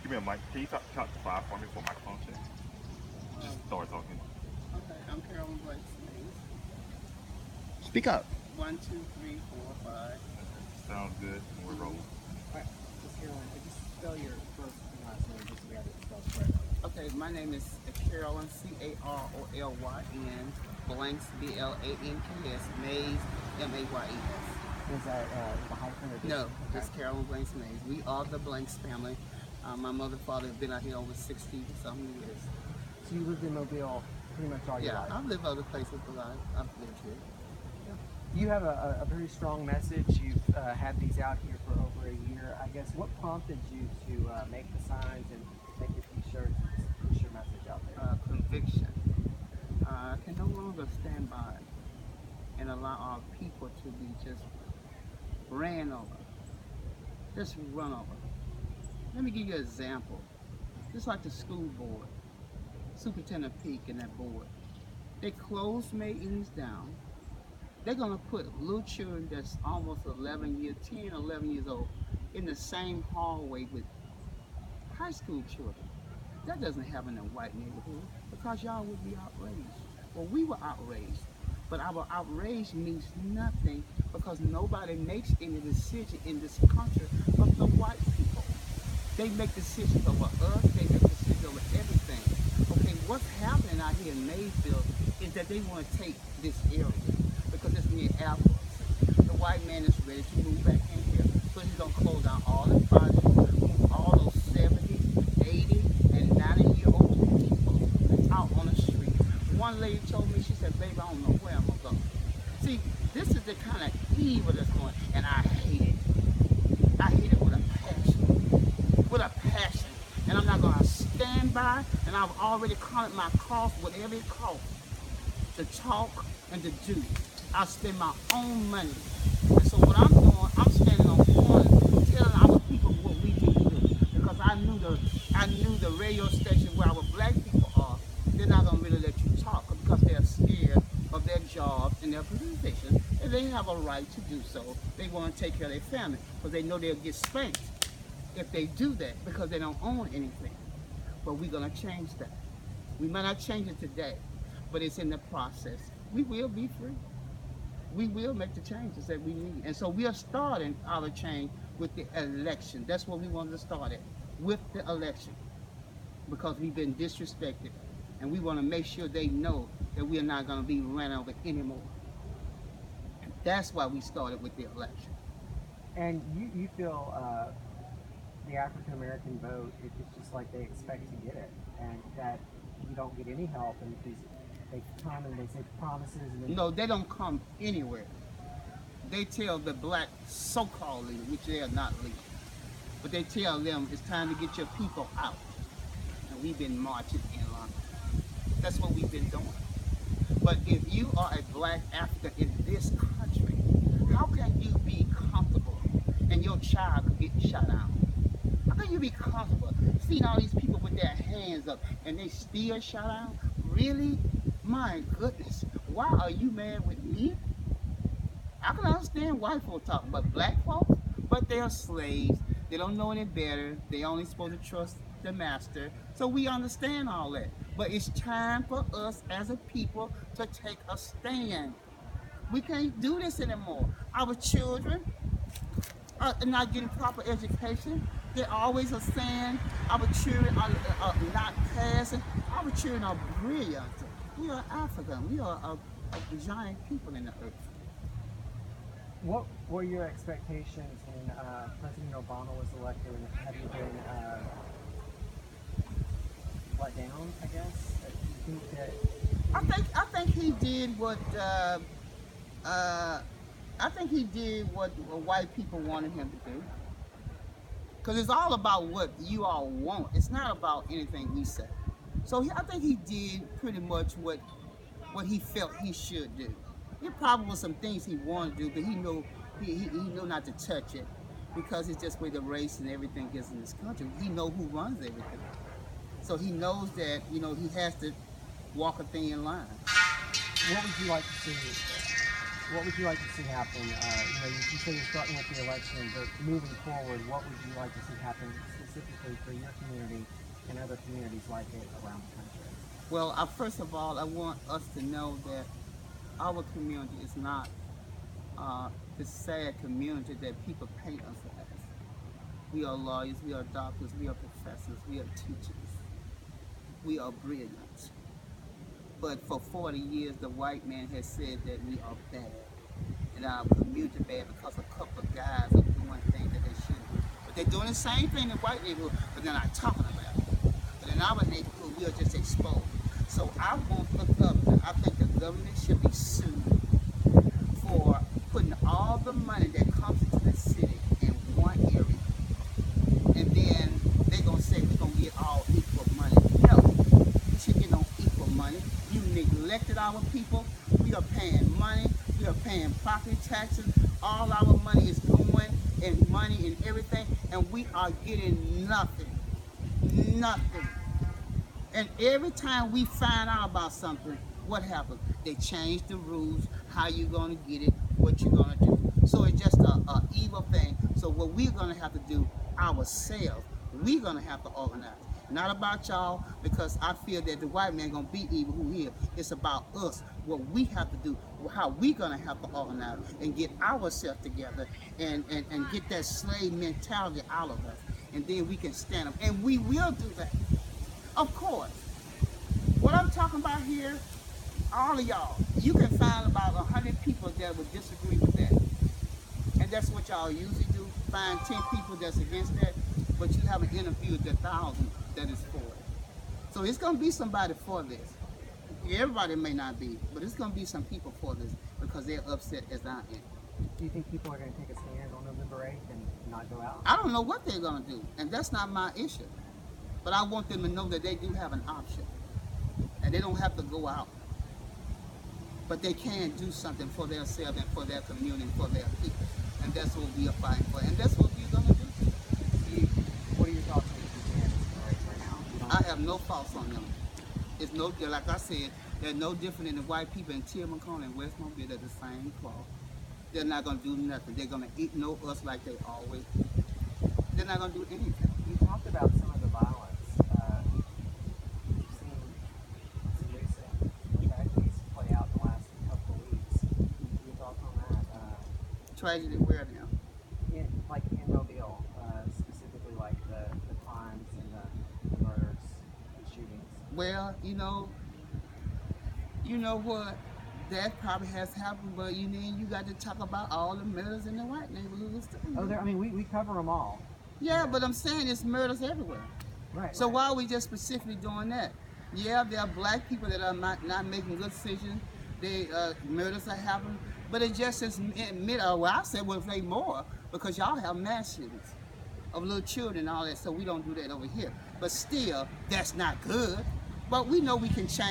give me a mic. Can you count to 5 for me for microphone check? Just start talking. Okay, I'm Carolyn Blake Smith. Speak up. 1, 2, 3, 4, 5. Sounds good. We're rolling. All right, Ms. Carolyn, could you spell your first and last name just so we have it spelled correctly? Okay, my name is Carolyn, Carolyn, Blanks, Blanks, Mays, Mays. Is that the hyphen or just? No, Okay. just Carolyn Blanks Mays. We are the Blanks family. My mother and father have been out here over 60 something years. So you lived in Mobile pretty much all your Yeah, life? I've lived other places, but I've lived here. You have a very strong message. You've had these out here for over a year. I guess what prompted you to make the signs and make the t-shirts and push your message out there? Conviction. I can no longer stand by and allow our people to be just ran over, just run over. Let me give you an example. Just like the school board, Superintendent Peak and that board, they close meetings down. They're gonna put little children that's almost 11 years, 10, 11 years old in the same hallway with high school children. That doesn't happen in a white neighborhood because y'all would be outraged. Well, we were outraged, but our outrage means nothing because nobody makes any decision in this country but the white people. They make decisions over us, they make decisions over everything. Okay, what's happening out here in Mayfield is that they want to take this area because it's near airports. The white man is ready to move back in here. So he's going to close down all the projects, move all those 70, 80, and 90-year-old people out on the street. One lady told me, she said, baby, I don't know where I'm going to go. See, this is the kind of evil that's going on, and I hate it. I hate it with a passion. With a passion. And I'm not going to stand by, and I've already counted my cost, whatever it costs, to talk and to do. I spend my own money. And so what I'm doing, I'm standing on corners telling our people what we need to do. Because I knew the radio station where our black people are, they're not gonna really let you talk because they're scared of their jobs and their position. And they have a right to do so. They want to take care of their family because they know they'll get spanked if they do that because they don't own anything. But we're gonna change that. We might not change it today, but it's in the process. We will be free. We will make the changes that we need. And so we are starting our change with the election. That's what we wanted to start at, with the election. Because we've been disrespected. And we want to make sure they know that we are not going to be ran over anymore. And that's why we started with the election. And you feel the African American vote, it's just like they expect to get it, and that you don't get any help, and they come and they say promises. And then No, they don't come anywhere. They tell the black so-called leaders, which they are not leaders, but they tell them it's time to get your people out. And we've been marching in line. That's what we've been doing. But if you are a black African in this country, how can you be comfortable and your child could get shot down? How can you be comfortable seeing all these people with their hands up and they still shot down? Really? My goodness. Why are you mad with me? I can understand white folk talk, but black folks, but they are slaves. They don't know any better. They only supposed to trust the master. So we understand all that. But it's time for us as a people to take a stand. We can't do this anymore. Our children are not getting proper education. They always are saying our children are not passing. Our children are brilliant. We are African. We are a giant people in the earth. what were your expectations when President Obama was elected, and have you been let down, I guess? Do you think that I think he did what white people wanted him to do. Because it's all about what you all want. It's not about anything we say. So I think he did pretty much what he felt he should do. There probably was some things he wanted to do, but he knew not to touch it because it's just where the race and everything is in this country. He knows who runs everything. So he knows that, he has to walk a thin line. what would you like to see? what would you like to see happen? You say you're starting with the election, but moving forward, what would you like to see happen specifically for your community and other communities like it around the country? Well, first of all, I want us to know that our community is not this sad community that people paint us as. We are lawyers, we are doctors, we are professors, we are teachers, we are brilliant. But for 40 years, the white man has said that we are bad, and our community bad because a couple of guys are doing things that they shouldn't do. But they're doing the same thing in the white neighborhood, but they're not talking about it. But in our neighborhood, we are just exposed. So I want the government, I think the government should be sued for putting all the money that comes into the city in one area. And then they're going to say we're going to get all equal money. No, we should get no equal money. You neglected our people. We are paying money. We are paying property taxes. All our money is going in money and everything. And we are getting nothing. Nothing. And every time we find out about something, what happens? They change the rules, how you're going to get it, what you're going to do. So it's just a evil thing. So what we're going to have to do ourselves, we're going to have to organize. Not about y'all, because I feel that the white man going to be evil who he is. It's about us, what we have to do, how we going to have to organize and get ourselves together and get that slave mentality out of us. And then we can stand up. And we will do that. Of course. What I'm talking about here, all of y'all, you can find about 100 people that would disagree with that. And that's what y'all usually do, find 10 people that's against that, but you haven't interviewed the 1,000 that is for it. So it's going to be somebody for this. Everybody may not be, but it's going to be some people for this because they're upset as I am. Do you think people are going to take a stand on November 8th and not go out? I don't know what they're going to do, and that's not my issue. But I want them to know that they do have an option, and they don't have to go out. But they can do something for themselves and for their community and for their people. And that's what we are fighting for, and that's what we're going to do. What are your thoughts on the candidates right now? I have no faults on them. It's no, like I said, they're no different than the white people in Tillamook and West Mobile. They're the same cloth. They're not going to do nothing. They're going to ignore us like they always do. They're not going to do anything. You talked about some of the violence. We've seen some recent tragedies play out the last couple of weeks. Your thoughts on that? Tragedy where now? Like in Mobile, specifically like the crimes and the murders and shootings. Well, you know what? That probably has happened, but you got to talk about all the murders in the white neighborhoods too. Oh, I mean, we cover them all. Yeah, but I'm saying it's murders everywhere. Right. So right. why are we just specifically doing that? Yeah, there are black people that are not making good decisions. Murders are happening, but it just is well, I said, well, if they more, because y'all have mass shootings of little children and all that, so we don't do that over here. But still, that's not good. But we know we can change.